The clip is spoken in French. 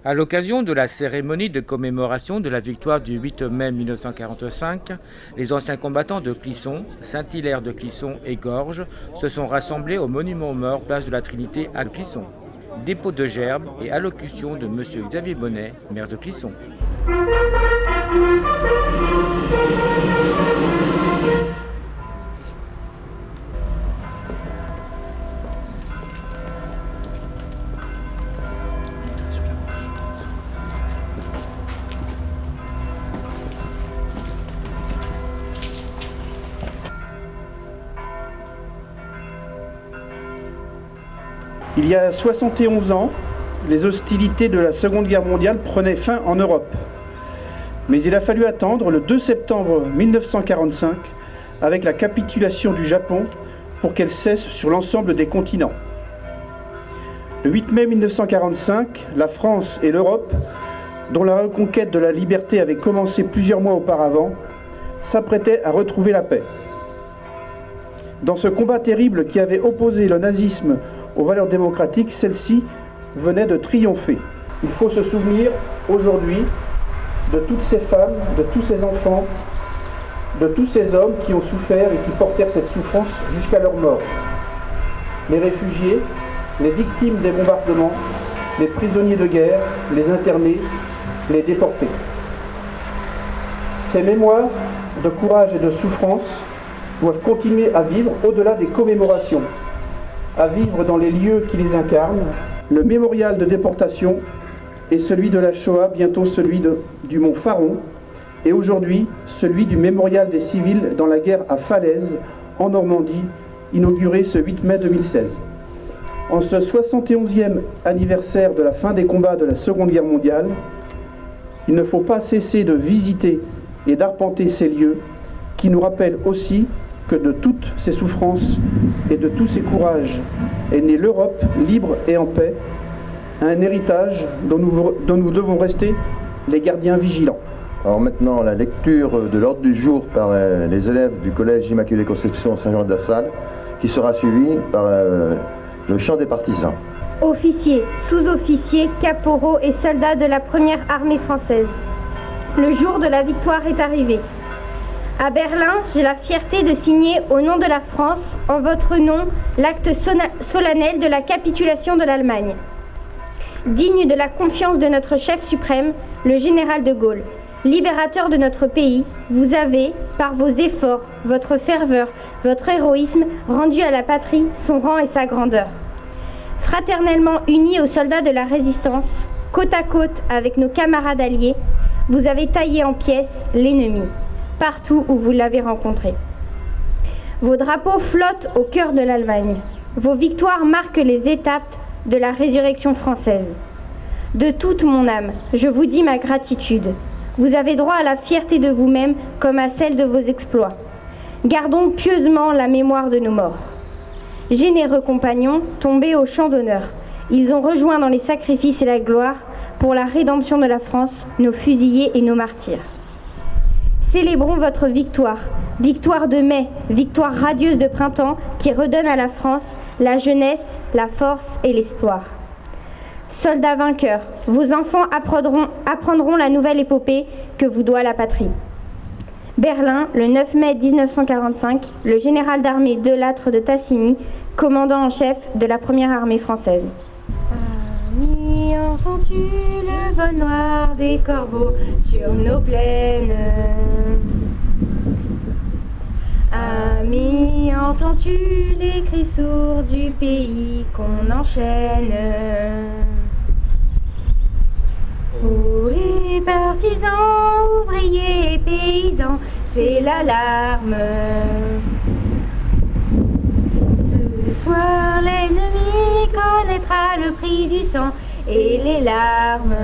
À l'occasion de la cérémonie de commémoration de la victoire du 8 mai 1945, les anciens combattants de Clisson, Saint-Hilaire de Clisson et Gorges se sont rassemblés au monument aux morts, place de la Trinité à Clisson. Dépôt de gerbes et allocution de M. Xavier Bonnet, maire de Clisson. Il y a 71 ans, les hostilités de la Seconde Guerre mondiale prenaient fin en Europe. Mais il a fallu attendre le 2 septembre 1945, avec la capitulation du Japon, pour qu'elle cesse sur l'ensemble des continents. Le 8 mai 1945, la France et l'Europe, dont la reconquête de la liberté avait commencé plusieurs mois auparavant, s'apprêtaient à retrouver la paix. Dans ce combat terrible qui avait opposé le nazisme aux valeurs démocratiques, celle-ci venait de triompher. Il faut se souvenir aujourd'hui de toutes ces femmes, de tous ces enfants, de tous ces hommes qui ont souffert et qui portèrent cette souffrance jusqu'à leur mort. Les réfugiés, les victimes des bombardements, les prisonniers de guerre, les internés, les déportés. Ces mémoires de courage et de souffrance doivent continuer à vivre au-delà des commémorations, à vivre dans les lieux qui les incarnent. Le mémorial de déportation est celui de la Shoah, bientôt celui du Mont Faron, et aujourd'hui celui du mémorial des civils dans la guerre à Falaise, en Normandie, inauguré ce 8 mai 2016. En ce 71e anniversaire de la fin des combats de la Seconde Guerre mondiale, il ne faut pas cesser de visiter et d'arpenter ces lieux qui nous rappellent aussi que de toutes ces souffrances et de tous ces courages est née l'Europe libre et en paix, un héritage dont nous devons rester les gardiens vigilants. Alors maintenant, la lecture de l'ordre du jour par les élèves du collège Immaculée Conception Saint-Jean-de-la-Salle, qui sera suivie par le chant des partisans. Officiers, sous-officiers, caporaux et soldats de la première armée française, le jour de la victoire est arrivé. À Berlin, j'ai la fierté de signer au nom de la France, en votre nom, l'acte solennel de la capitulation de l'Allemagne. Digne de la confiance de notre chef suprême, le général de Gaulle, libérateur de notre pays, vous avez, par vos efforts, votre ferveur, votre héroïsme, rendu à la patrie son rang et sa grandeur. Fraternellement unis aux soldats de la résistance, côte à côte avec nos camarades alliés, vous avez taillé en pièces l'ennemi, partout où vous l'avez rencontré. Vos drapeaux flottent au cœur de l'Allemagne. Vos victoires marquent les étapes de la résurrection française. De toute mon âme, je vous dis ma gratitude. Vous avez droit à la fierté de vous-même comme à celle de vos exploits. Gardons pieusement la mémoire de nos morts. Généreux compagnons, tombés au champ d'honneur, ils ont rejoint dans les sacrifices et la gloire pour la rédemption de la France, nos fusillés et nos martyrs. Célébrons votre victoire, victoire de mai, victoire radieuse de printemps qui redonne à la France la jeunesse, la force et l'espoir. Soldats vainqueurs, vos enfants apprendront la nouvelle épopée que vous doit la patrie. Berlin, le 9 mai 1945, le général d'armée Delattre de Tassigny, commandant en chef de la première armée française. Ami, entends-tu le vol noir des corbeaux sur nos plaines? Ami, entends-tu les cris sourds du pays qu'on enchaîne? Oui, partisans, ouvriers et paysans, c'est l'alarme. Ce soir, l'ennemi connaîtra le prix du sang et les larmes.